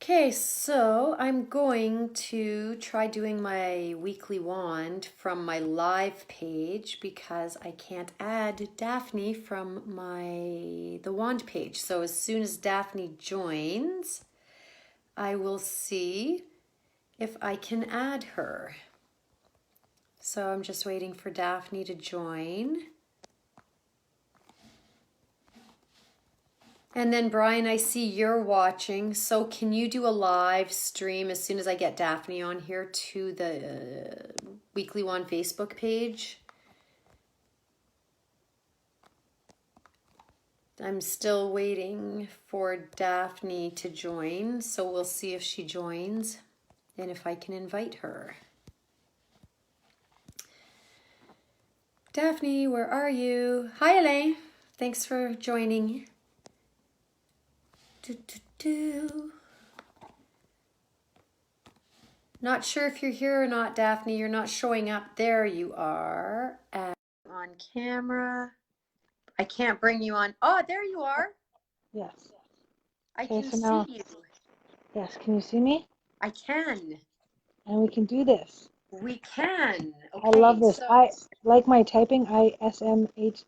Okay, so I'm going to try doing my weekly wand from my live page because I can't add Daphne from the wand page. So as soon as Daphne joins, I will see if I can add her. So I'm just waiting for Daphne to join. And then Brian, I see you're watching. So can you do a live stream as soon as I get Daphne on here to the Weekly One Facebook page? I'm still waiting for Daphne to join, so we'll see if she joins and if I can invite her. Daphne, where are you? Hi, Elaine. Thanks for joining. Not sure if you're here or not, Daphne. You're not showing up. There you are. On camera. I can't bring you on. Oh, there you are. Yes. I Okay, can so see now, you. yes, can you see me? I can. And we can do this. We can. I love Okay, this. so I like my typing. ISMHERRICE.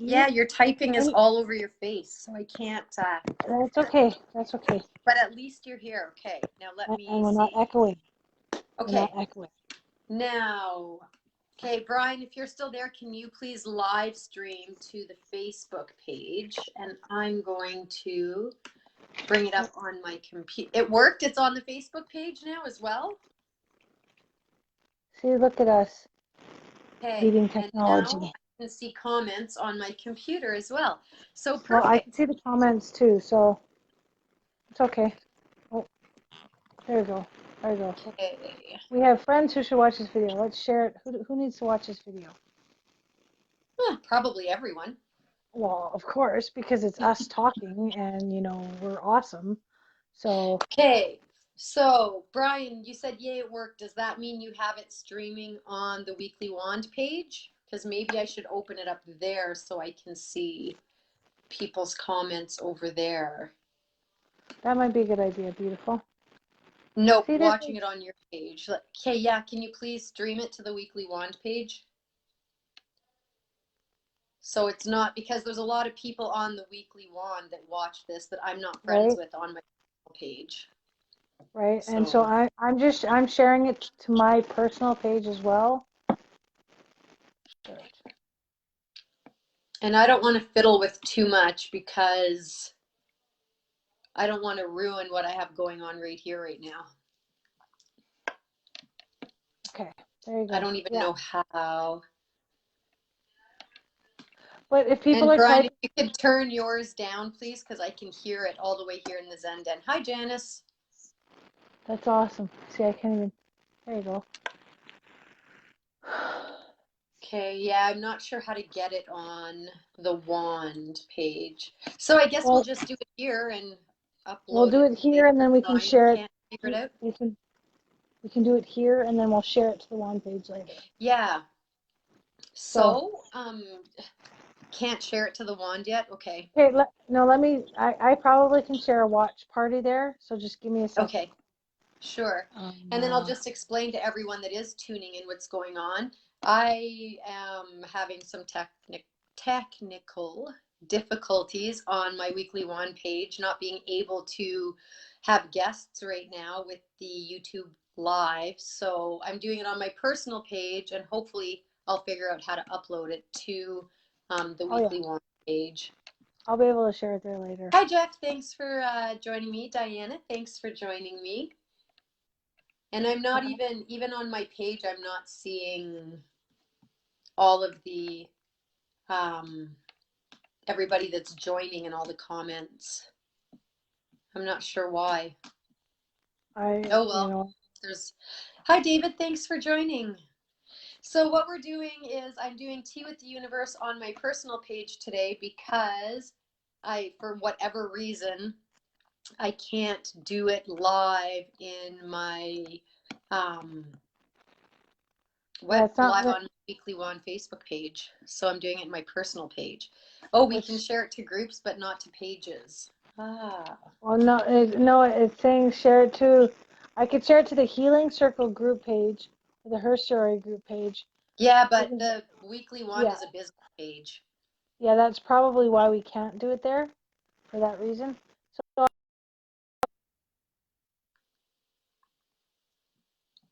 yeah, your typing is And all over your face, so I can't. that's okay. That's okay. But at least you're here. Okay, now let And me we're not see. echoing. We're not Okay, echoing. now, okay, Brian, if you're still there, can you please live stream to the Facebook page? And I'm going to bring it up on my computer. It worked. It's on the Facebook page now as well. See, look at us Okay, beating and now technology. I can see comments on my computer as well. So Well, I can perfect. see the comments too, so it's okay. Oh, there you go. There you go. Okay. We have friends who should watch this video. Let's share it. Who needs to watch this video? Probably everyone. Well, of course, because it's us talking and, we're awesome. So, Okay. So, Brian, you said yay, it worked. Does that mean you have it streaming on the Weekly Wand page? Because maybe I should open it up there so I can see people's comments over there. that might be a good idea. Beautiful. Nope, See, there's watching it on your page. Okay, yeah, can you please stream it to the Weekly Wand page? So it's not because there's a lot of people on the Weekly Wand that watch this that I'm not friends right, with on my page. right. And so So, I'm sharing it to my personal page as well. and I don't want to fiddle with too much because I don't want to ruin what I have going on right here, right now. Okay, there you I go. don't even Yeah. know how. But if people And are Brian, if typing, you could turn yours down, please, because I can hear it all the way here in the Zen Den. Hi, Janice. that's awesome. See, I can't even. There you go. Okay, yeah, I'm not sure how to get it on the wand page. So I guess we'll Well, just do it here and we'll upload do it it here, later. and then we can Brian share it. can't figure it out. We can do it here, and then we'll share it to the one page later. Yeah. So, So, can't share it to the wand yet? Okay. okay, let me. I probably can share a watch party there. So just give me a second. Okay. Sure. And then I'll Uh, just explain to everyone that is tuning in what's going on. I am having some technical difficulties on my weekly one page, not being able to have guests right now with the YouTube live. So I'm doing it on my personal page, and hopefully I'll figure out how to upload it to the oh yeah, weekly one page. I'll be able to share it there later. Hi, Jeff. Thanks for joining me. Diana, thanks for joining me. And I'm not even on my page, I'm not seeing all of the um, everybody that's joining and all the comments. I'm not sure why. I, Oh you well, know, there's. Hi, David. Thanks for joining. So what we're doing is I'm doing Tea with the Universe on my personal page today because for whatever reason, I can't do it live in my um, yeah, it's not live let. on Weekly One Facebook page. So I'm doing it in my personal page. Oh, we can Which share it to groups, but not to pages. Ah. Well, no, it's saying share it to. I could share it to the Healing Circle group page, or the Her Story group page. Yeah, We but can, the weekly wand yeah, is a business page. yeah, that's probably why we can't do it there, for that reason. So,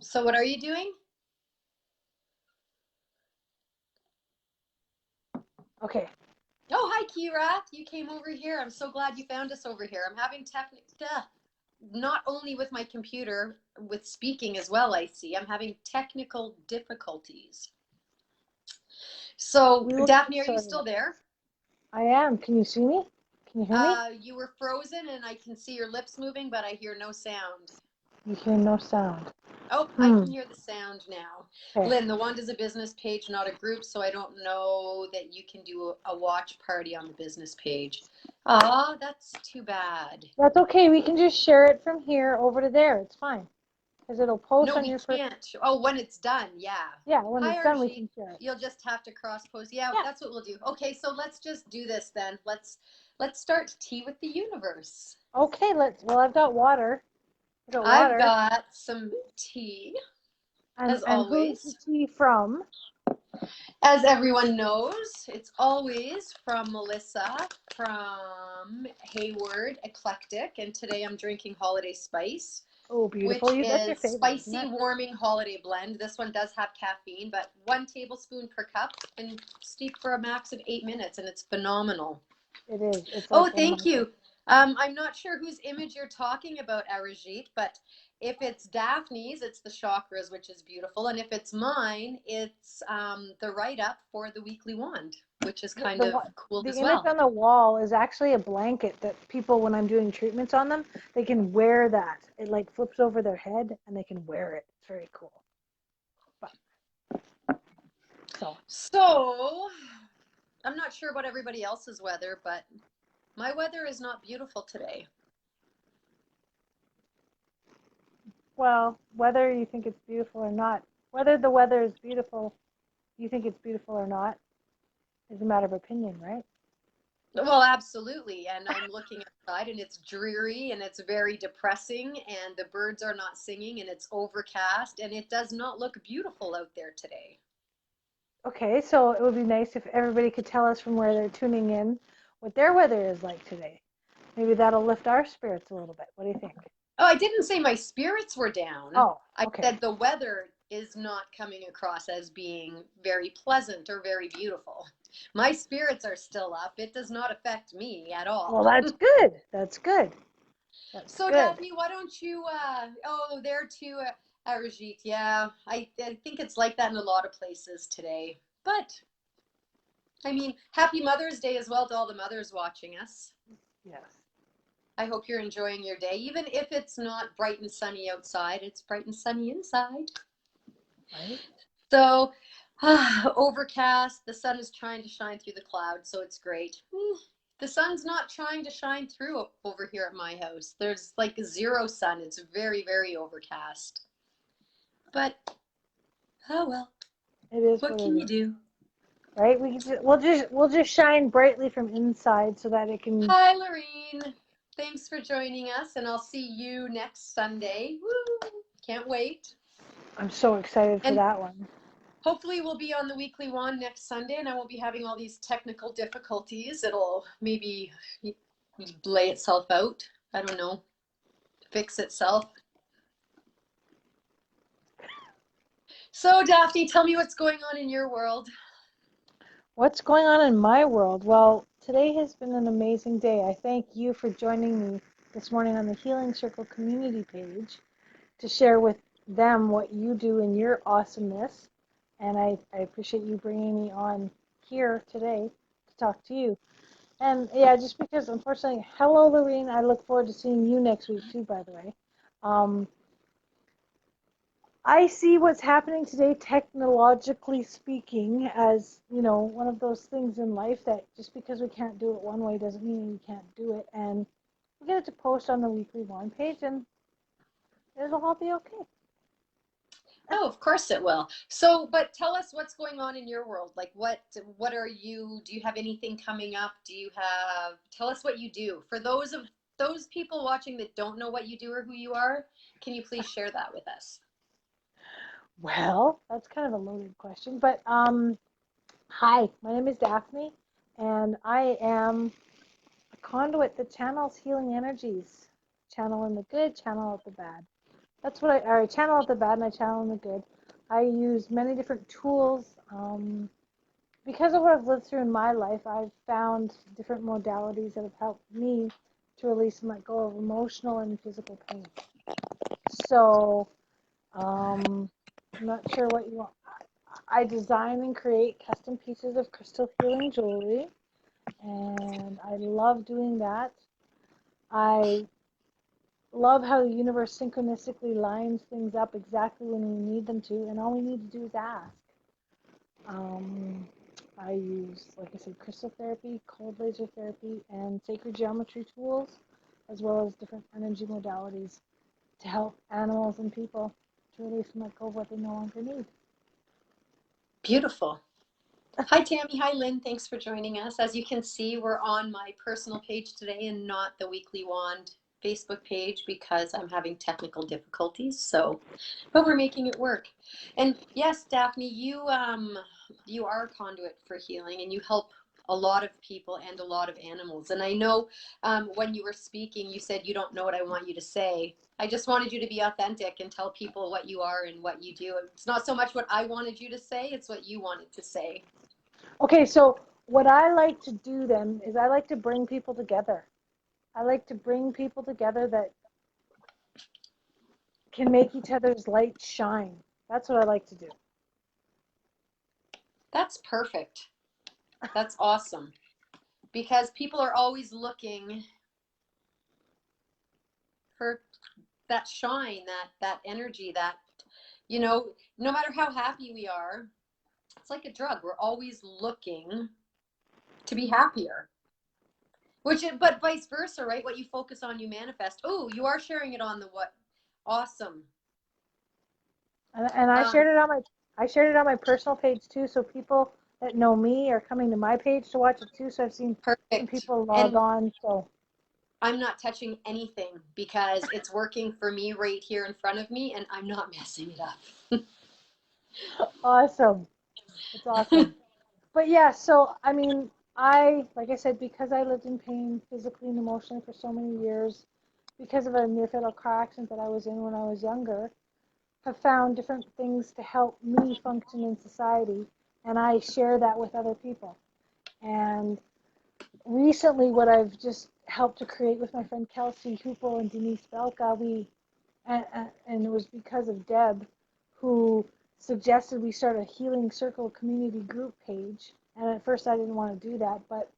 So what are you doing? okay, Oh, hi, Kira. You came over here. I'm so glad you found us over here. I'm having not only with my computer, with speaking as well, I see. I'm having technical difficulties. So, we will get Daphne, it are you sorted still out. there? I am. Can you see me? Can you hear me? You were frozen and I can see your lips moving, but I hear no sound. You hear no sound. Oh, I can Hmm. hear the sound now. Okay. Lynn, the wand is a business page, not a group, so I don't know that you can do a watch party on the business page. Ah, that's too bad. That's okay. We can just share it from here over to there. It's fine. Because it'll post No, on we your first. can't. Oh, when it's done, yeah. Yeah, when Hi, it's done, we Arjit. can share it. You'll just have to cross pose. Yeah, Yeah. that's what we'll do. Okay, so let's just do this then. Let's start tea with the universe. Okay, well, I've got water. I got I've water. got some tea, as And who's the always. tea from? As everyone knows, it's always from Melissa from Hayward Eclectic, and today I'm drinking Holiday Spice, Oh, beautiful. which You, that's your is favorite, isn't spicy it? warming holiday blend. This one does have caffeine, but 1 tablespoon per cup and steep for a max of 8 minutes, and it's phenomenal. It is. It's Oh, like one of my thank favorites. you. I'm not sure whose image you're talking about, Arajit, but if it's Daphne's, it's the chakras, which is beautiful. And if it's mine, it's the write up for the weekly wand, which is The, kind the of one- cool the as image well. on the wall is actually a blanket that people, when I'm doing treatments on them, they can wear that. It like flips over their head and they can wear it. It's very cool. But so, So, I'm not sure about everybody else's weather, but my weather is not beautiful today. well, whether you think it's beautiful or not, whether the weather is beautiful, you think it's beautiful or not, is a matter of opinion, right? Well, absolutely. And I'm looking outside and it's dreary and it's very depressing and the birds are not singing and it's overcast and it does not look beautiful out there today. Okay, so it would be nice if everybody could tell us from where they're tuning in what their weather is like today. Maybe that'll lift our spirits a little bit. What do you think? Oh, I didn't say my spirits were down. Oh, I okay. said the weather is not coming across as being very pleasant or very beautiful. My spirits are still up. It does not affect me at Well, all. that's good. That's good. That's So, good. Daphne, why don't you? Oh, there too, Arajit. Yeah, I think it's like that in a lot of places today. But I mean, happy Mother's Day as well to all the mothers watching us. Yes. I hope you're enjoying your day, even if it's not bright and sunny outside. It's bright and sunny inside. Right? So, overcast. The sun is trying to shine through the clouds, so it's great. The sun's not trying to shine through over here at my house. There's like zero sun. It's very, very overcast. But oh well, It is what what can it you is. do? Right? We'll just shine brightly from inside so that it can. Hi, Lorene. Thanks for joining us, and I'll see you next Sunday. Woo! Can't wait. I'm so excited for And that one. hopefully, we'll be on the weekly one next Sunday, and I won't be having all these technical difficulties. It'll maybe lay itself out. I don't know, fix itself. So, Daphne, tell me what's going on in your world. What's going on in my world? Well, today has been an amazing day. I thank you for joining me this morning on the Healing Circle community page to share with them what you do in your awesomeness. And I appreciate you bringing me on here today to talk to you. And yeah, just because unfortunately, hello, Lorene. I look forward to seeing you next week too, by the way. Um, I see what's happening today, technologically speaking, as one of those things in life that just because we can't do it one way doesn't mean we can't do it. And we get it to post on the weekly one page, and it'll all be okay. Oh, of course it will. So, but tell us what's going on in your world. Like what are you, do you have anything coming up? Do you have, tell us what you do. For those people watching that don't know what you do or who you are, can you please share that with us? Well, that's kind of a loaded question, but hi, my name is Daphne, and I am a conduit that channels healing energies, channel in the good, channel out the bad. That's what I channel out the bad and I channel in the good. I use many different tools. Because of what I've lived through in my life, I've found different modalities that have helped me to release and let go of emotional and physical pain. So, I'm not sure what you want. I design and create custom pieces of crystal healing jewelry, and I love doing that. I love how the universe synchronistically lines things up exactly when we need them to, and all we need to do is ask. Um, I use, like I said, crystal therapy, cold laser therapy, and sacred geometry tools, as well as different energy modalities to help animals and people to release and let go of what they no longer need. Beautiful. Hi, Tammy. Hi, Lynn. Thanks for joining us. As you can see, we're on my personal page today and not the Weekly Wand Facebook page because I'm having technical difficulties. So, but we're making it work. And yes, Daphne, you are a conduit for healing, and you help a lot of people and a lot of animals. And I know when you were speaking, you said you don't know what I want you to say. I just wanted you to be authentic and tell people what you are and what you do. It's not so much what I wanted you to say, it's what you wanted to say. Okay, so what I like to do then is I like to bring people together. I like to bring people together that can make each other's light shine. That's what I like to do. That's perfect. That's awesome. Because people are always looking for that shine, that energy, that no matter how happy we are, it's like a drug. We're always looking to be happier. But vice versa, right? What you focus on, you manifest. Oh, you are sharing it on the what? Awesome. And Um, I shared it on my personal page too, so people that know me are coming to my page to watch it too. So I've seen some Perfect. people log And on. So I'm not touching anything because it's working for me right here in front of me, and I'm not messing it up. awesome. It's awesome. But yeah, so I mean, like I said, because I lived in pain physically and emotionally for so many years, because of a near fatal car accident that I was in when I was younger, have found different things to help me function in society, and I share that with other people. And recently, what I've just helped to create with my friend Kelsey Hoople and Denise Belka, and it was because of Deb, who suggested we start a Healing Circle community group page. And at first, I didn't want to do that, but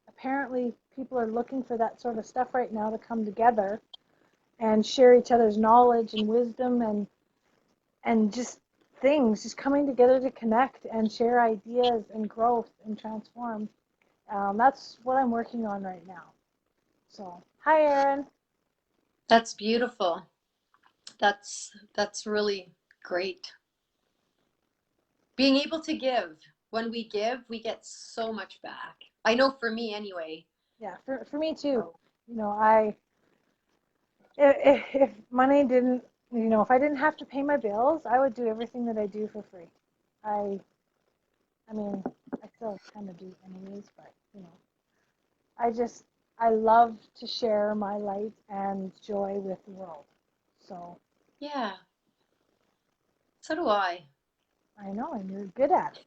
apparently, people are looking for that sort of stuff right now to come together and share each other's knowledge and wisdom and just things, just coming together to connect and share ideas and growth and transform. That's what I'm working on right now. So, hi, Erin. That's beautiful. That's really great. Being able to give. When we give, we get so much back. I know for me anyway. Yeah, for me too. So, You know, if money didn't, if I didn't have to pay my bills, I would do everything that I do for free. I, I mean, I still kind of do anyways, but I just, I love to share my light and joy with the world. So yeah, so do I. I know, and you're good at it.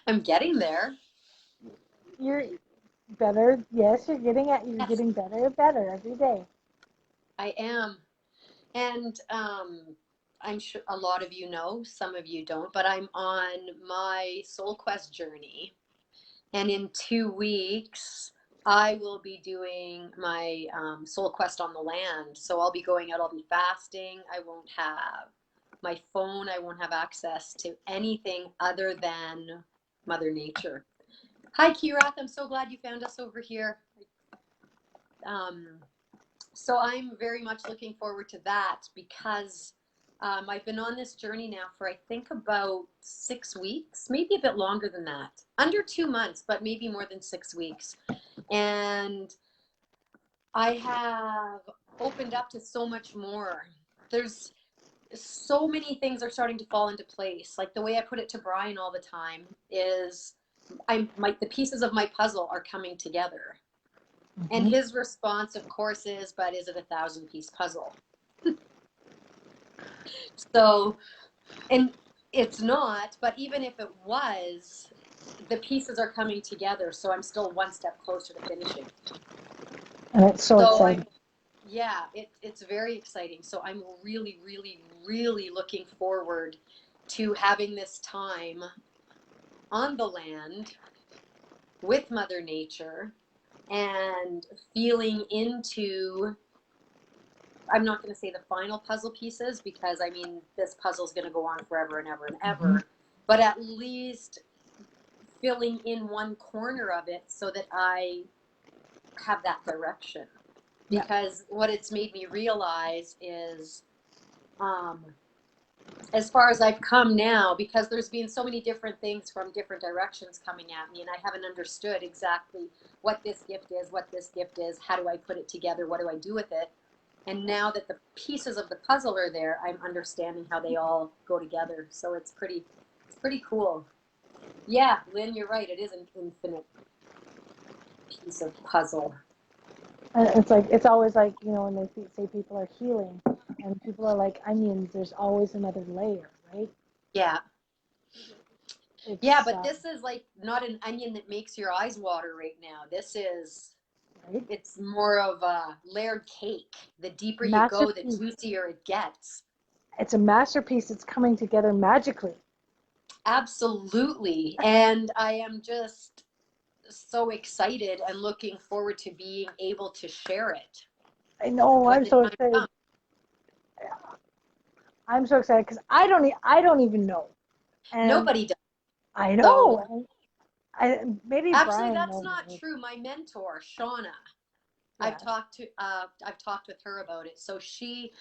I'm getting there. You're better. Yes, you're Yes, getting better and better every day. I am. And I'm sure a lot of you know, some of you don't, but I'm on my soul quest journey. And in 2 weeks, I will be doing my soul quest on the land. So I'll be going out, I'll be fasting. I won't have my phone, I won't have access to anything other than Mother Nature. Hi, Kirath. I'm so glad you found us over here. Um, so I'm very much looking forward to that because I've been on this journey now for I think about 6 weeks, maybe a bit longer than that. Under 2 months, but maybe more than 6 weeks. And I have opened up to so much more. There's so many things are starting to fall into place. Like the way I put it to Brian all the time is the pieces of my puzzle are coming together. And Mm-hmm. his response, of course, is, but is it a 1,000 piece puzzle? So, and it's not, but even if it was, the pieces are coming together. So I'm still one step closer to finishing. And it's so So I'm, exciting. yeah, it's very exciting. So I'm really, really, really looking forward to having this time on the land with Mother Nature and feeling into, I'm not going to say the final puzzle pieces because I mean, this puzzle is going to go on forever and ever and Mm-hmm. ever, but at least filling in one corner of it so that I have that direction. Yeah. Because what it's made me realize is, um, as far as I've come now, because there's been so many different things from different directions coming at me, and I haven't understood exactly what this gift is, what this gift is, how do I put it together, what do I do with it. And now that the pieces of the puzzle are there, I'm understanding how they all go together. So it's pretty cool. Yeah, Lynn, you're right. It is an infinite piece of puzzle. And it's like, it's always like, when they say people are healing and people are like onions, there's always another layer, right? Yeah. Yeah, It's, but this is like not an onion that makes your eyes water right now. right? It's more of a layered cake. The deeper you go, the Masterpiece. juicier it gets. It's a masterpiece that's coming together magically. Absolutely. And I am just so excited and looking forward to being able to share it I know, when I'm the so time excited. comes. I'm so excited because I don't even know. And Nobody does. I So know. And maybe actually Brian that's knows not it. true. My mentor, Shauna, Yes. I've talked with her about it. So she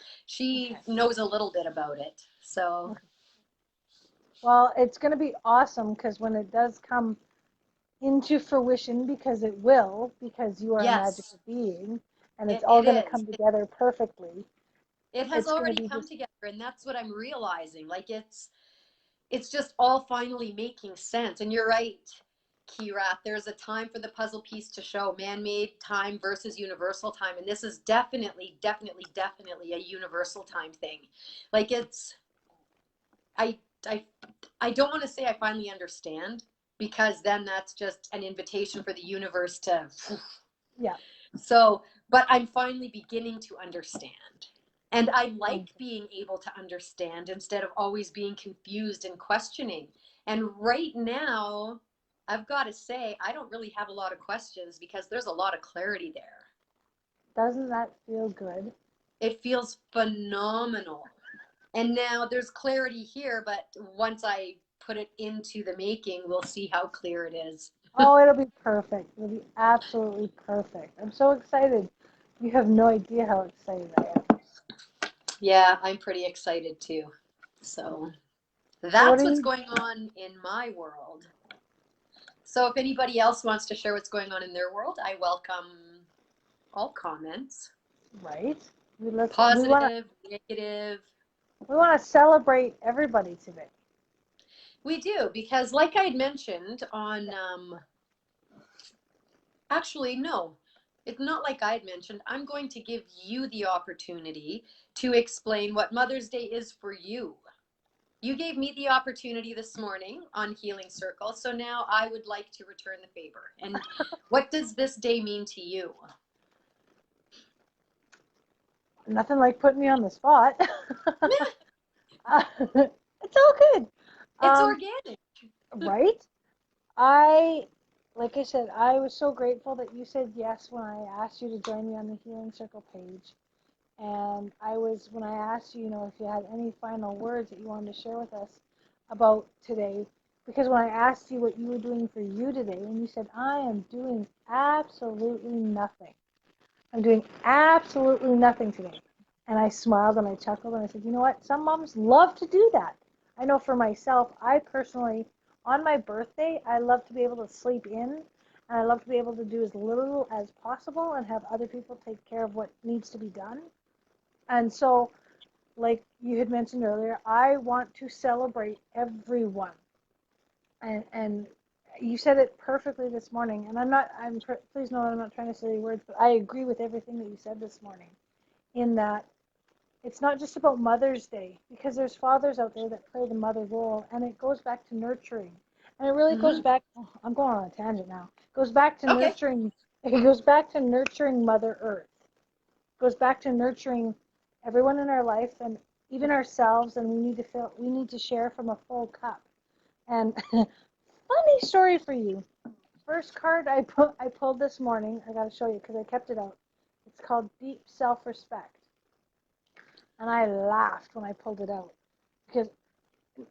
Okay. knows a little bit about it. So Okay. Well, it's going to be awesome because when it does come into fruition, because it will, because you are a yes, magical being, and it's it, all it going to is. come together perfectly. It has It's going to already be come just together, and that's what I'm realizing. Like it's just all finally making sense. And you're right, Kirath. There's a time for the puzzle piece to show man-made time versus universal time, and this is definitely, definitely, definitely a universal time thing. Like it's, I, I, I don't want to say I finally understand because then that's just an invitation for the universe to. yeah. So, but I'm finally beginning to understand. And I like Wonderful. being able to understand instead of always being confused and questioning. And right now, I've got to say, I don't really have a lot of questions because there's a lot of clarity there. Doesn't that feel good? It feels phenomenal. And now there's clarity here, but once I put it into the making, we'll see how clear it is. Oh, it'll be perfect. It'll be absolutely perfect. I'm so excited. You have no idea how excited I am. Yeah, I'm pretty excited too. So So what that's are what's you, going on in my world. So if anybody else wants to share what's going on in their world, I welcome all comments, right? We want to positive, negative. celebrate everybody today. We do, because like I had mentioned on, Yeah. actually, no, it's not like I had mentioned. I'm going to give you the opportunity to explain what Mother's Day is for you. You gave me the opportunity this morning on Healing Circle, so now I would like to return the favor. And what does this day mean to you? Nothing like putting me on the spot. It's all good. It's Um, organic. right? I, like I said, I was so grateful that you said yes when I asked you to join me on the Healing Circle page. And when I asked you, if you had any final words that you wanted to share with us about today, because when I asked you what you were doing for you today, and you said, I am doing absolutely nothing. I'm doing absolutely nothing today. And I smiled and I chuckled and I said, you know what? Some moms love to do that. I know for myself, I personally, on my birthday, I love to be able to sleep in and I love to be able to do as little as possible and have other people take care of what needs to be done. And so, like you had mentioned earlier, I want to celebrate everyone. And you said it perfectly this morning. And please know that I'm not trying to say words, but I agree with everything that you said this morning in that it's not just about Mother's Day because there's fathers out there that play the mother role, and it goes back to nurturing. And it really goes Hmm. back, oh, I'm going on a tangent now. It goes back to Okay. nurturing, it goes back to nurturing Mother Earth. It goes back to nurturing everyone in our life and even ourselves, and we need to share from a full cup. And funny story for you. First card I pulled this morning, I got to show you because I kept it out. It's called Deep Self-Respect. And I laughed when I pulled it out because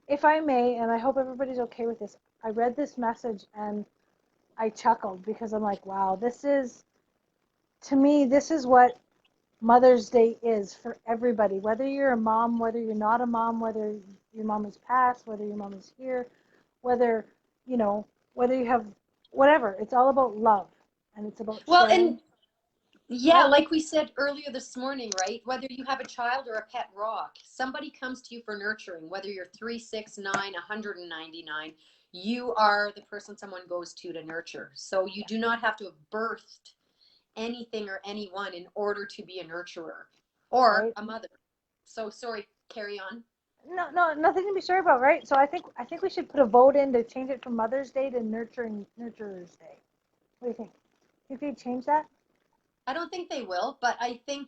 if I may, and I hope everybody's okay with this, I read this message and I chuckled because I'm like, wow, to me, this is what Mother's Day is for everybody. Whether you're a mom, whether you're not a mom, whether your mom is passed, whether your mom is here, whether, you know, whether you have whatever. It's all about love and it's about Well, sharing. and yeah, Yep, like we said earlier this morning, right? Whether you have a child or a pet rock, somebody comes to you for nurturing, whether you're 369, 199, you are the person someone goes to nurture. So you do not have to have birthed anything or anyone in order to be a nurturer or right. a mother. So sorry, carry on. No, no, nothing to be sorry about, right? So I think we should put a vote in to change it from Mother's Day to Nurturers Day. What do you think? Think they change that? I don't think they will, but I think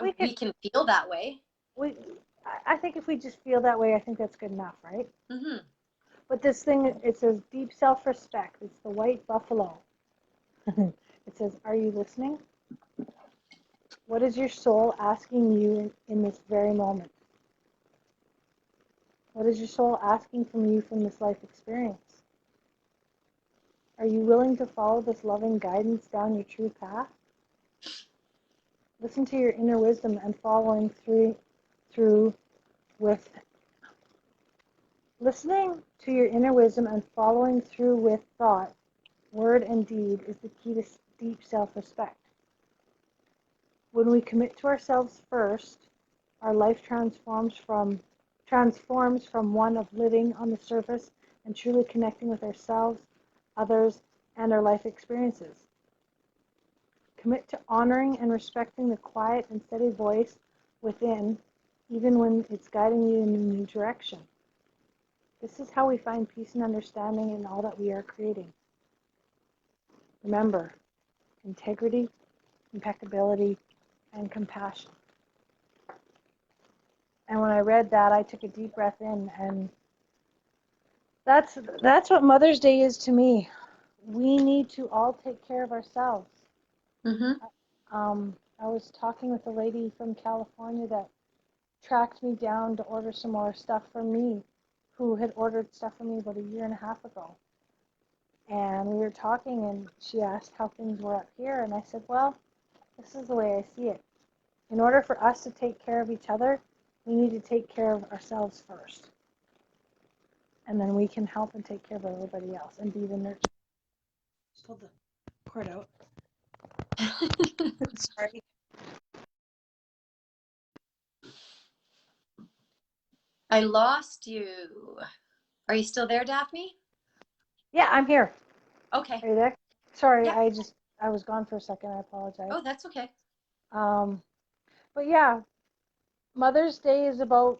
We could. we can feel that way. We. I think if we just feel that way, I think that's good enough, right? Hmm. But this thing, it says deep self-respect. It's the white buffalo. It says, "Are you listening? What is your soul asking you in this very moment? What is your soul asking from you from this life experience? Are you willing to follow this loving guidance down your true path? Listen to your inner wisdom and following through with listening to your inner wisdom and following through with thought, word, and deed is the key to deep self-respect. When we commit to ourselves first, our life transforms from one of living on the surface and truly connecting with ourselves, others, and our life experiences. Commit to honoring and respecting the quiet and steady voice within, even when it's guiding you in a new direction. This is how we find peace and understanding in all that we are creating. Remember, integrity, impeccability, and compassion. And when I read that, I took a deep breath in, and that's what Mother's Day is to me. We need to all take care of ourselves. Hmm. I was talking with a lady from California that tracked me down to order some more stuff for me, who had ordered stuff for me about a year and a half ago. And we were talking, and she asked how things were up here, and I said, well, this is the way I see it. In order for us to take care of each other, we need to take care of ourselves first. And then we can help and take care of everybody else and be the nurturer. Just hold the cord out. Sorry. I lost you. Are you still there, Daphne? Yeah, I'm here. Okay. Are you there? Sorry, Yeah. I was gone for a second. I apologize. Oh, that's okay. Um, but yeah, Mother's Day is about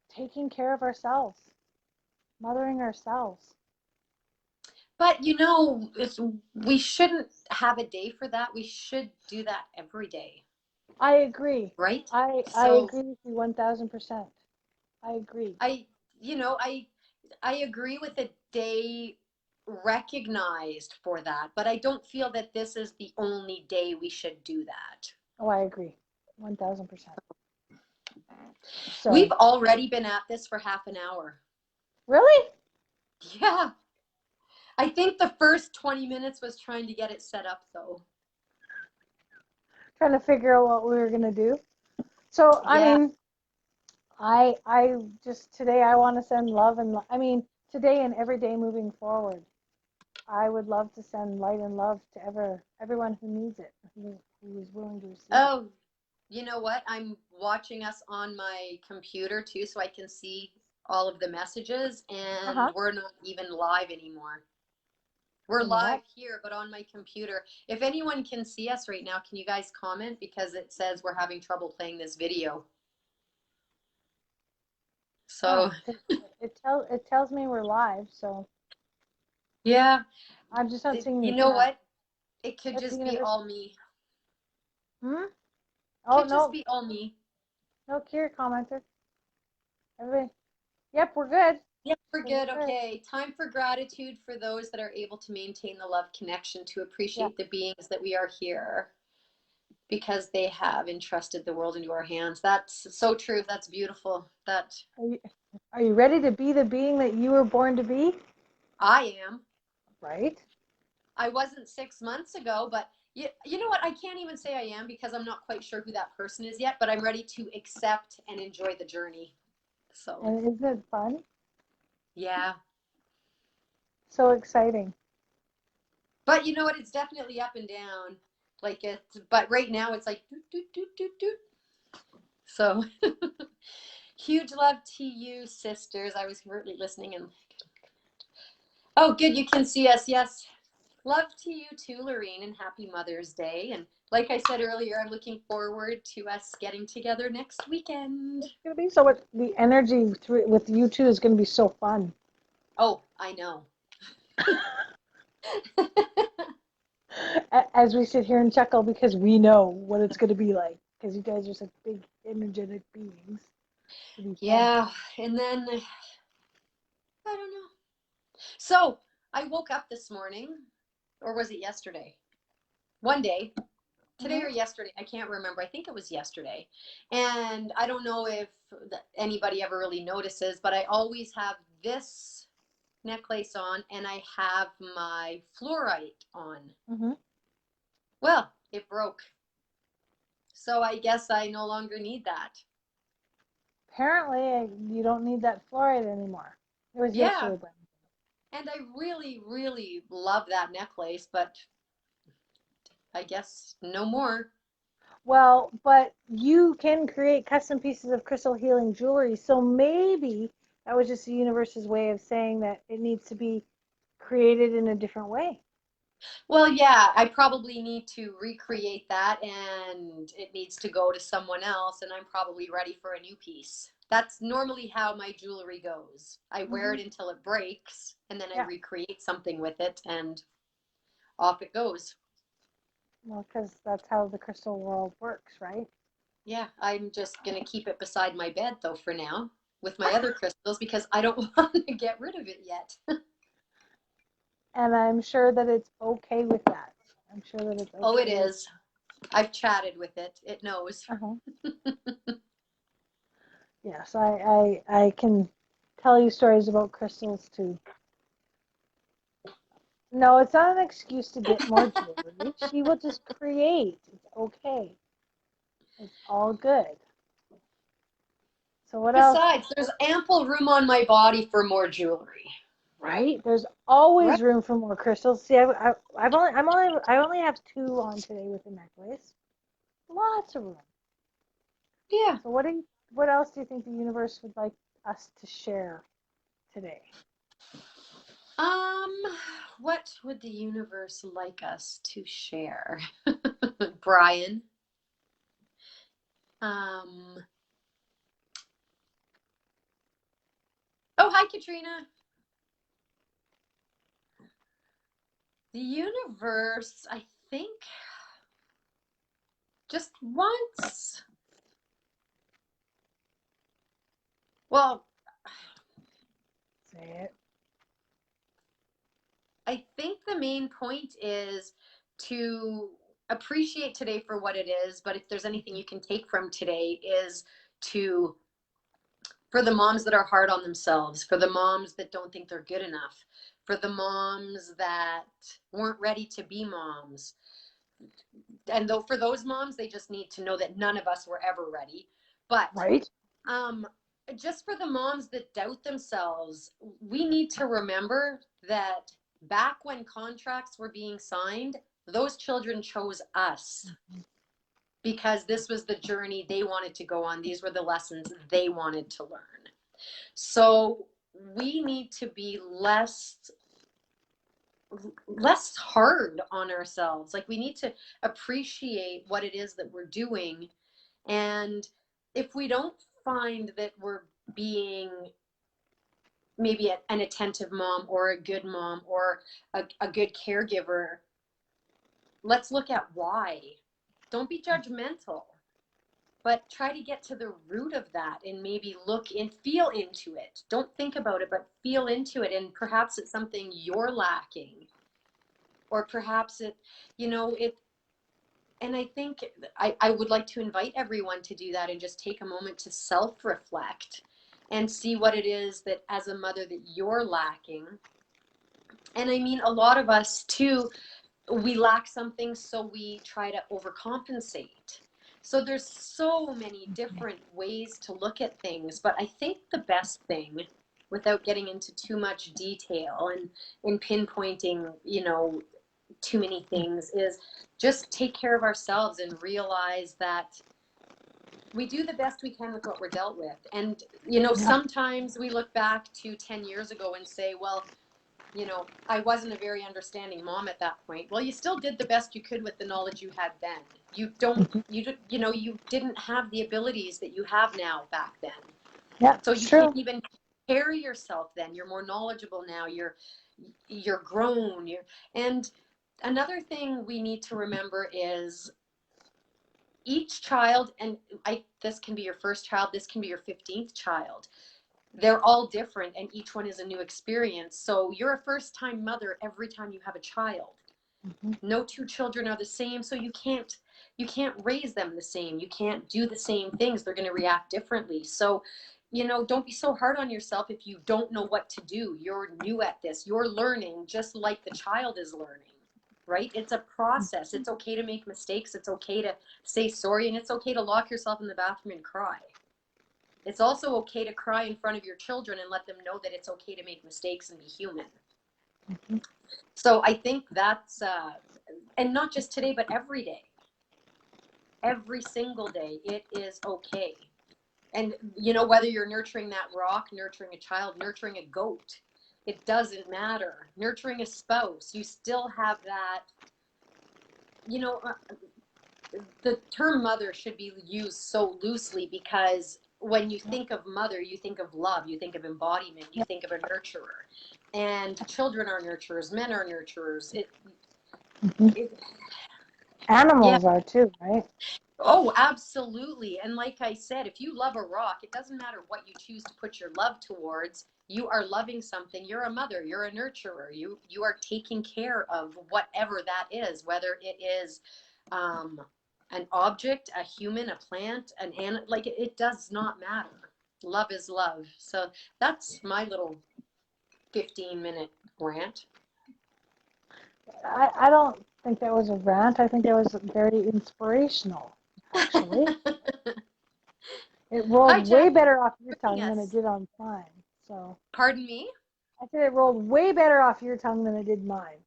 taking care of ourselves, mothering ourselves. But we shouldn't have a day for that. We should do that every day, I agree. right? I So agree with you 1000%. I agree. I, I agree with a day recognized for that, but I don't feel that this is the only day we should do that. Oh, I agree 1000%. We've So, already been at this for half an hour. really? Yeah. I think the first 20 minutes was trying to get it set up though. Trying to figure out what we were going to do? So, I Yeah. mean, I just today I want to send love and I mean, today and every day moving forward, I would love to send light and love to everyone who needs it, who is willing to receive it. Oh, you know what? I'm watching us on my computer too, so I can see all of the messages, and Uh-huh. we're not even live anymore. We're In live what? here, but on my computer. If anyone can see us right now, can you guys comment? Because it says we're having trouble playing this video. Huh. So, 'Cause it tells me we're live, so yeah, I'm just not seeing you the know chat. what? It could Yep, the just be universe. all me. Hmm? Oh, Could just no. be all me. No, Kira commented. Everybody. Yep, we're good. Yeah, we're So we're good. good. Okay. Time for gratitude for those that are able to maintain the love connection, to Yeah. appreciate the beings that we are here because they have entrusted the world into our hands. That's so true. That's beautiful. That Are you, are you ready to be the being that you were born to be? I am. Right? I wasn't 6 months ago, but you know what? I can't even say I am because I'm not quite sure who that person is yet, but I'm ready to accept and enjoy the journey. So, And isn't it fun? yeah. So exciting. But you know what? It's definitely up and down. Like but right now it's like doot, doot, doot, doot, doot. So, huge love to you, sisters. I was currently listening and oh, good, you can see us. Yes. Love to you too, Lorene, and happy Mother's Day. And like I said earlier, I'm looking forward to us getting together next weekend. It's gonna be so much. The energy through with you two is gonna be so fun. Oh, I know. As we sit here and chuckle because we know what it's gonna be like. Because you guys are such big, energetic beings. It'll be fun. Yeah, and then I don't know. So I woke up this morning, or was it yesterday? One day, today Hmm. or yesterday, I can't remember. I think it was yesterday. And I don't know if anybody ever really notices, but I always have this necklace on and I have my fluorite on. Hmm. Well, it broke. So I guess I no longer need that. Apparently, you don't need that fluoride anymore. It was Yeah. yesterday, but And I really, really love that necklace, but I guess no more. well, but you can create custom pieces of crystal healing jewelry. So maybe that was just the universe's way of saying that it needs to be created in a different way. Well, yeah, I probably need to recreate that and it needs to go to someone else, and I'm probably ready for a new piece. That's normally how my jewelry goes. I wear Hmm. it until it breaks, and then I Yeah. recreate something with it, and off it goes. Well, because that's how the crystal world works, right? Yeah, I'm just going to keep it beside my bed, though, for now, with my other crystals because I don't want to get rid of it yet. And I'm sure that it's okay with that. I'm sure that it's Oh, it okay with. is. I've chatted with it. It knows. Uh-huh. Yes, I can tell you stories about crystals too. No, it's not an excuse to get more jewelry. She will just create. It's okay. It's all good. So what else? Besides, there's ample room on my body for more jewelry. Right? There's Right? always room for more crystals. See, I only have two on today with the necklace. Lots of room. Yeah. So what else do you think the universe would like us to share today? Um, what would the universe like us to share? Brian. Um, oh, hi, Katrina. The universe, I think, just wants, well, Say it. I think the main point is to appreciate today for what it is, but if there's anything you can take from today is to for the moms that are hard on themselves, for the moms that don't think they're good enough, for the moms that weren't ready to be moms. and though for those moms, they just need to know that none of us were ever ready. But Right? um, just for the moms that doubt themselves, we need to remember that back when contracts were being signed, those children chose us because this was the journey they wanted to go on. These were the lessons they wanted to learn. So we need to be less hard on ourselves. Like we need to appreciate what it is that we're doing. And if we don't find that we're being maybe an attentive mom or a good mom or a good caregiver, let's look at why. Don't be judgmental, but try to get to the root of that and maybe look and feel into it. Don't think about it, but feel into it. And perhaps it's something you're lacking, or perhaps it, you know, it. And I think I would like to invite everyone to do that and just take a moment to self reflect and see what it is that as a mother that you're lacking. And I mean, a lot of us too, we lack something, so we try to overcompensate. So there's so many different ways to look at things, but I think the best thing, without getting into too much detail and in pinpointing, too many things, is just take care of ourselves and realize that we do the best we can with what we're dealt with. And Yeah. sometimes we look back to 10 years ago and say, well, I wasn't a very understanding mom at that point. Well, you still did the best you could with the knowledge you had then. You didn't have the abilities that you have now back then. Yeah, So it's you can't true. even carry yourself then. You're more knowledgeable now. You're grown. And another thing we need to remember is each child, and this can be your first child, this can be your 15th child. They're all different and each one is a new experience. So you're a first time mother every time you have a child. Mm-hmm. No two children are the same, so you can't raise them the same. You can't do the same things. They're going to react differently. So, don't be so hard on yourself if you don't know what to do. You're new at this. You're learning just like the child is learning. Right? It's a process. It's okay to make mistakes. It's okay to say sorry, and it's okay to lock yourself in the bathroom and cry. It's also okay to cry in front of your children and let them know that it's okay to make mistakes and be human. Mm-hmm. So I think that's, and not just today, but every day, every single day, it is okay. And, whether you're nurturing that rock, nurturing a child, nurturing a goat, it doesn't matter. Nurturing a spouse, you still have that, you know, uh, the term mother should be used so loosely because when you Yeah. think of mother, you think of love, you think of embodiment, you Yeah. think of a nurturer. And children are nurturers, men are nurturers. Mm-hmm. It yeah. Animals are too, right? Oh, absolutely. And like I said, if you love a rock, it doesn't matter what you choose to put your love towards. You are loving something. You're a mother. You're a nurturer. You are taking care of whatever that is, whether it is um, an object, a human, a plant, an animal. Like it does not matter. Love is love. So that's my little 15-minute rant. I don't think that was a rant. I think that was very inspirational, actually. It rolled Hi, way Jackie. better off your Joining tongue than it us. did on mine. So Pardon me? I said it rolled way better off your tongue than it did mine.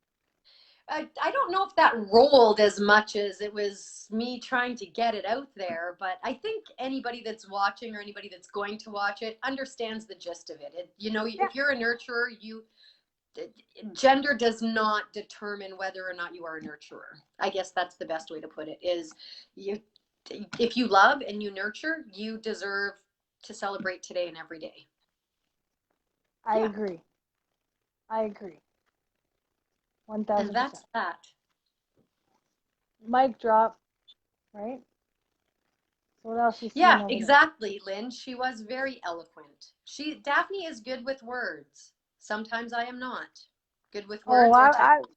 I don't know if that rolled as much as it was me trying to get it out there, but I think anybody that's watching or anybody that's going to watch it understands the gist of it. Yeah, If you're a nurturer, gender does not determine whether or not you are a nurturer. I guess that's the best way to put it is you if you love and you nurture, you deserve to celebrate today and every day. I Yeah, agree. I agree. and 1000%. that's that. Mic drop, right? So what else you seeing Yeah, over there? exactly, Lynn. She was very eloquent. Daphne is good with words. Sometimes I am not good with Oh, words or text.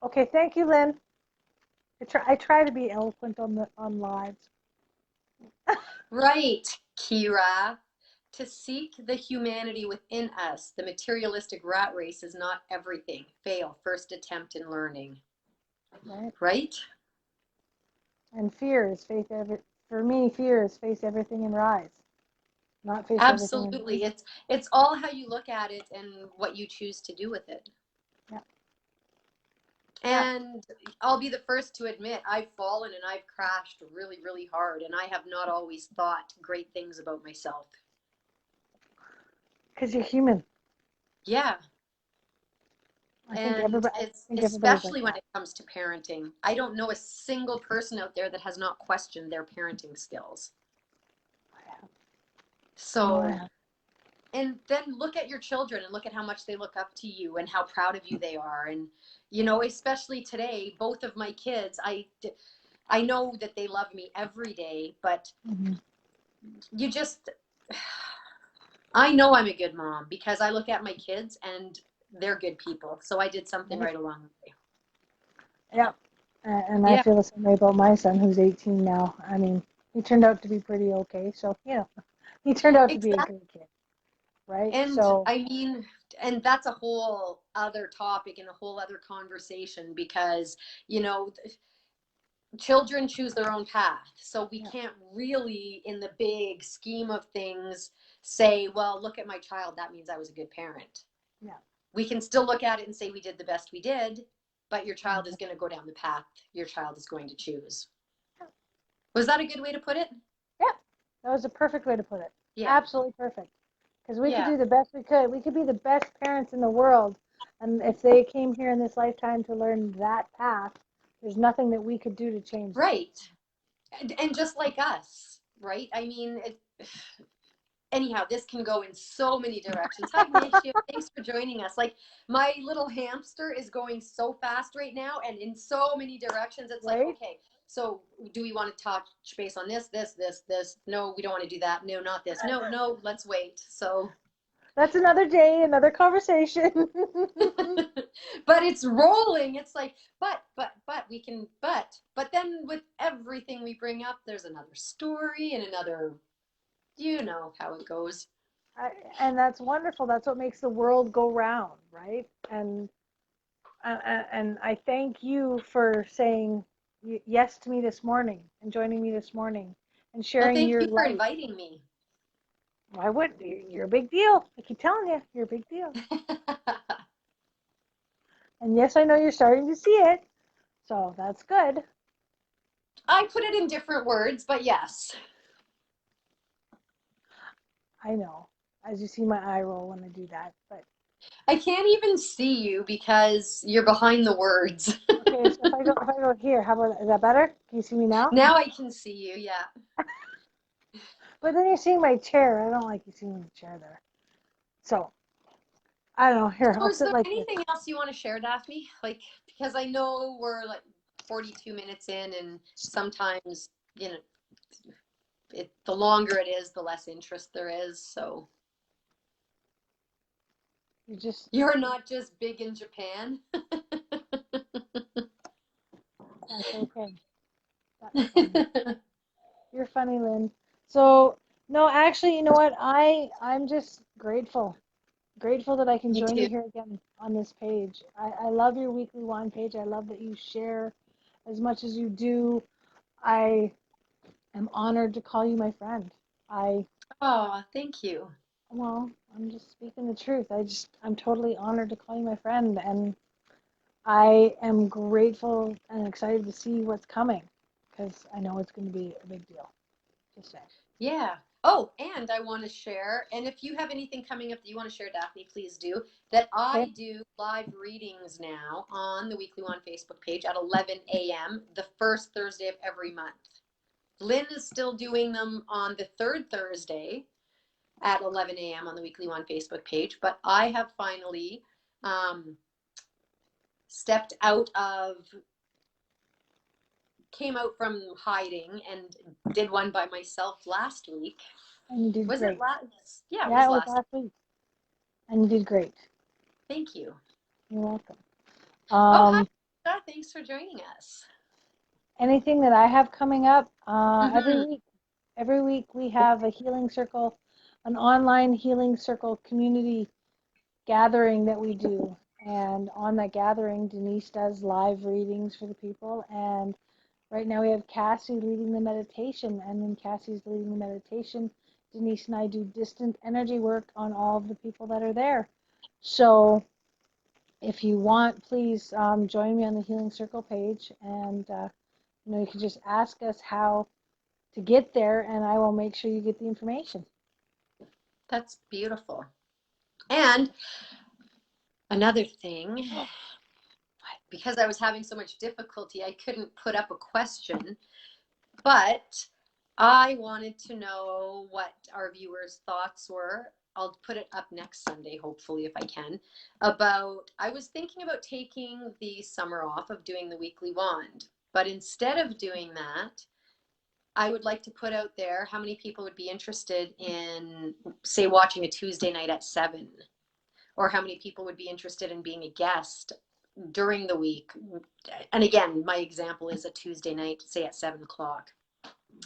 Okay, thank you, Lynn. I try to be eloquent on lives. Right, Kira. to seek the humanity within us. The materialistic rat race is not everything. Fail, first attempt in learning. Right. Right? And fear is for me, fear is face everything and rise, not face everything and Absolutely. lose. It's all how you look at it and what you choose to do with it. Yeah. Yeah. And I'll be the first to admit I've fallen and I've crashed really, really hard, and I have not always thought great things about myself. Because you're human. Yeah. And I it's think everybody's like especially when that. it comes to parenting. I don't know a single person out there that has not questioned their parenting skills. I have. No, I So, have. and then look at your children and look at how much they look up to you and how proud of you they are. And, especially today, both of my kids, I know that they love me every day, but Mm-hmm. you just, I know I'm a good mom because I look at my kids and they're good people. So I did something Right. right along the way. Yeah. And I Yeah, feel the same way about my son, who's 18 now. I mean, he turned out to be pretty okay. So, he turned out to be a exactly. good kid, right? And So, I mean, and that's a whole other topic and a whole other conversation because, you know, children choose their own path. So we yeah, can't really, in the big scheme of things, say, well, look at my child. That means I was a good parent. yeah. We can still look at it and say we did the best we did, but your child is Mhm. going to go down the path your child is going to choose. Yeah. Was that a good way to put it? Yeah. That was a perfect way to put it. Yeah. Absolutely perfect. Because we could Yeah. do the best we could. We could be the best parents in the world. And if they came here in this lifetime to learn that path, there's nothing that we could do to change that. Right. And just like us, right? I mean, anyhow, this can go in so many directions. Hi, Nisha. Thanks for joining us. Like, my little hamster is going so fast right now and in so many directions. It's like, Right? okay, so do we want to touch base on this? No, we don't want to do that. No, not this. No, no, let's wait. So, That's another day, another conversation. but it's rolling. It's like, we can, but then with everything we bring up, there's another story and another, you know how it goes. And that's wonderful. That's what makes the world go round, right? And I thank you for saying yes to me this morning and joining me this morning and Well, sharing thank your you for light. inviting me. Why would you're a big deal? I keep telling you, you're a big deal. And yes, I know you're starting to see it, so that's good. I put it in different words, but yes. I know, as you see my eye roll when I do that. But I can't even see you because you're behind the words. okay, so if I go here, how about is that better? Can you see me now? Now I can see you, yeah. But then you're seeing my chair. I don't like you seeing the chair there. So I don't know. Here, So I'll is sit there like this. anything else you want to share, Daphne? Like, because I know we're like 42 minutes in, and sometimes, you know, the longer it is, the less interest there is. So You just you're not just big in Japan. that's okay. That's fine. You're funny, Lynn. So no, actually, you know what? I'm just grateful that I can Me join too. you here again on this page. I love your weekly wine page. I love that you share as much as you do. I am honored to call you my friend. I Oh, thank you. well, I'm just speaking the truth. I'm totally honored to call you my friend, and I am grateful and excited to see what's coming because I know it's going to be a big deal. Just saying. Yeah. Oh, and I want to share, and if you have anything coming up that you want to share, Daphne, please do, that Okay. I do live readings now on the Weekly One Facebook page at 11 a.m., the first Thursday of every month. Lynn is still doing them on the third Thursday at 11 a.m. on the Weekly One Facebook page, but I have finally um, stepped out of, came out from hiding and did one by myself last week. And you did Was it great. last? Yeah, it Yeah, was it was last. last week. And you did great. Thank you. You're welcome. Oh, hi. Um, Thanks for joining us. anything that I have coming up, Mm-hmm. every week we have a healing circle an online healing circle community gathering that we do. And on that gathering, Denise does live readings for the people. And right now we have Cassie leading the meditation. And when Cassie's leading the meditation, Denise and I do distant energy work on all of the people that are there. So if you want, please join me on the Healing Circle page. And, you can just ask us how to get there, and I will make sure you get the information. That's beautiful. And another thing, because I was having so much difficulty, I couldn't put up a question, but I wanted to know what our viewers' thoughts were. I'll put it up next Sunday, hopefully, if I can. I was thinking about taking the summer off of doing the weekly wand, but instead of doing that, I would like to put out there how many people would be interested in, say, watching a Tuesday night at 7, or how many people would be interested in being a guest during the week. And again, my example is a Tuesday night, say at 7 o'clock.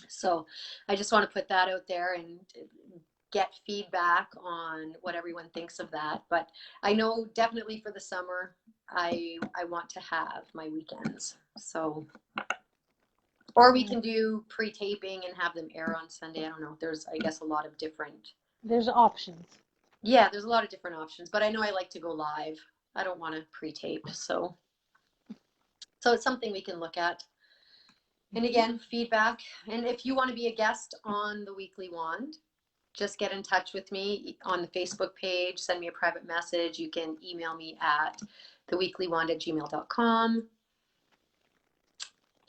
So I just want to put that out there and get feedback on what everyone thinks of that. But I know definitely for the summer, I want to have my weekends. So, or we can do pre-taping and have them air on Sunday. I don't know. There's, I guess, a lot of different. There's options. Yeah, there's a lot of different options, but I know I like to go live. I don't want to pre-tape, so it's something we can look at. And again, feedback. And if you want to be a guest on the Weekly Wand, just get in touch with me on the Facebook page, send me a private message. You can email me at theweeklywand@gmail.com.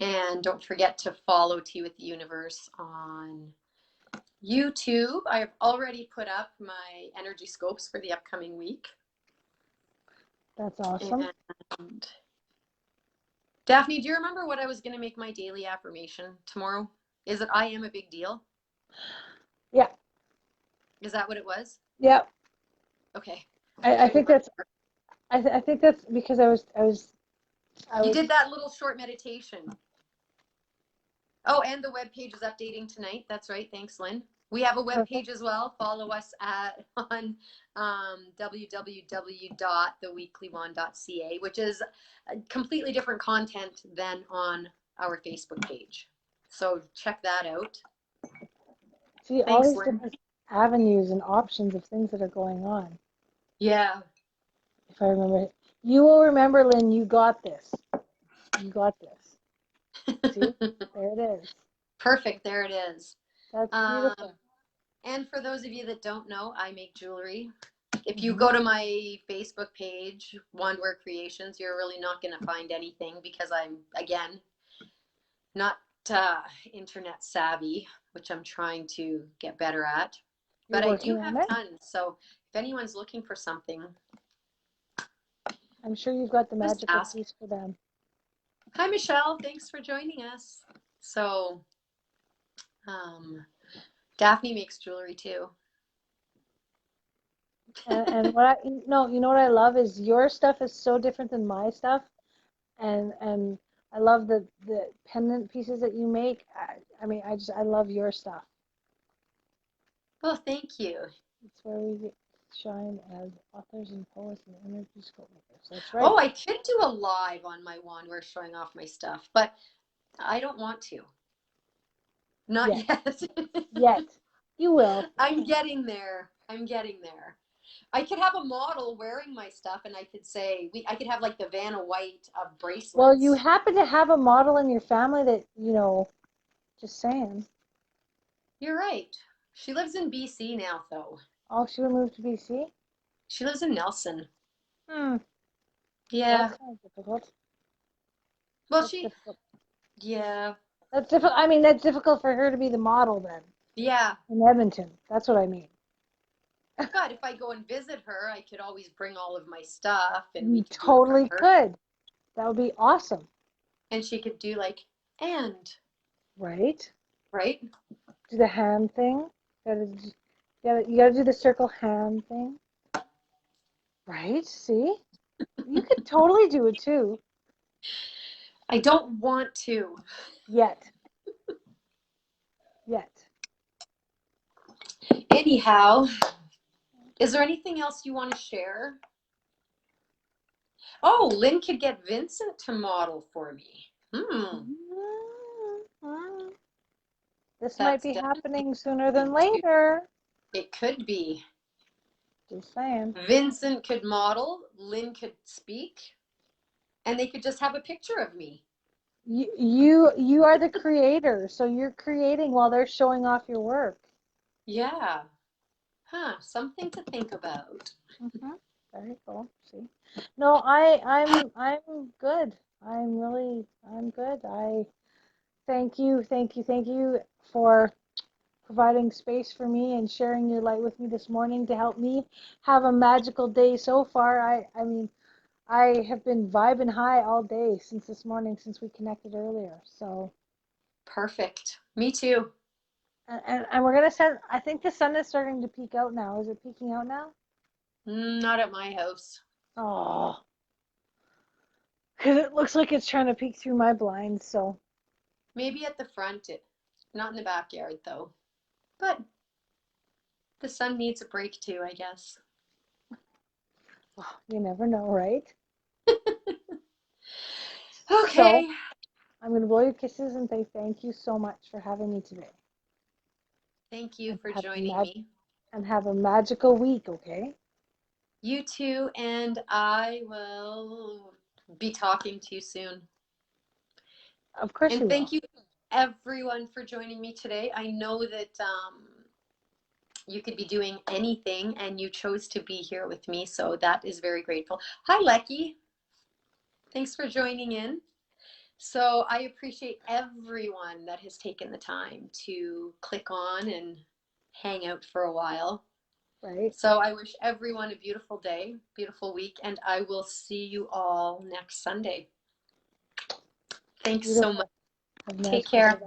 And don't forget to follow Tea with the Universe on YouTube. I have already put up my energy scopes for the upcoming week. That's awesome. And Daphne, do you remember what I was going to make my daily affirmation tomorrow? Is it I am a big deal? Yeah. Is that what it was? Yeah. Okay. I think that's. I think that's because I was. You did that little short meditation. Oh, and the web page is updating tonight. That's right. Thanks, Lynn. We have a web page as well. Follow us on www.theweeklywand.ca, which is completely different content than on our Facebook page. So check that out. See, Thanks, all these Lynn. different avenues and options of things that are going on. Yeah. If I remember it. You will remember, Lynn, you got this. You got this. See? There it is. Perfect. There it is. That's beautiful. And for those of you that don't know, I make jewelry. If you go to my Facebook page, Wandware Creations, you're really not going to find anything because I'm, again, not internet savvy, which I'm trying to get better at. But I do have tons. So if anyone's looking for something, I'm sure you've got the magical piece for them. Hi, Michelle. Thanks for joining us. So, Daphne makes jewelry too. And what you know what I love is your stuff is so different than my stuff, and I love the pendant pieces that you make. I mean, I love your stuff. Well, thank you. It's where we shine as authors and poets and energy scope makers. That's right. Oh, I could do a live on my Wandware showing off my stuff, but I don't want to. Not yet. Yet. You will. I'm getting there. I could have a model wearing my stuff, and I could say I could have like the Vanna White of bracelets. Well, you happen to have a model in your family that just saying. You're right. She lives in BC now, though. Oh, she would move to BC? She lives in Nelson. Yeah. That's kind of difficult. Well, yeah. That's difficult. I mean, that's difficult for her to be the model then. Yeah. In Edmonton. That's what I mean. But if I go and visit her, I could always bring all of my stuff, and we totally could. That would be awesome. And she could do right. Do the hand thing. You gotta do the circle hand thing. Right. See, you could totally do it too. I don't want to yet. Anyhow, is there anything else you want to share? Oh, Lynn could get Vincent to model for me. Mhm. This might That's be definitely happening sooner than something too. later. It could be. Just saying. Vincent could model, Lynn could speak, and they could just have a picture of me. You are the creator, so you're creating while they're showing off your work. Yeah. Huh. Something to think about. Hmm. Very cool. See? No, I'm good. I'm good. I thank you for providing space for me and sharing your light with me this morning to help me have a magical day so far. I mean, I have been vibing high all day since this morning, since we connected earlier. So, Perfect. Me too. and we're gonna send. I think the sun is starting to peek out now. Is it peeking out now? Not at my house. Oh, because it looks like it's trying to peek through my blinds. So, Maybe at the front, not in the backyard though. But the sun needs a break too, I guess. oh, you never know, right? So, Okay. I'm gonna blow you kisses and say thank you so much for having me today, Thank you and for joining me. have a magical week. Okay? You too, and I will be talking to you soon. Of course And you thank will. you, everyone, for joining me today. I know that you could be doing anything, and you chose to be here with me, so that is very grateful. Hi, Lecky. Thanks for joining in. So I appreciate everyone that has taken the time to click on and hang out for a while. Right? So I wish everyone a beautiful day, beautiful week, and I will see you all next Sunday. Thanks so much. Beautiful. Have a Take magical day. care.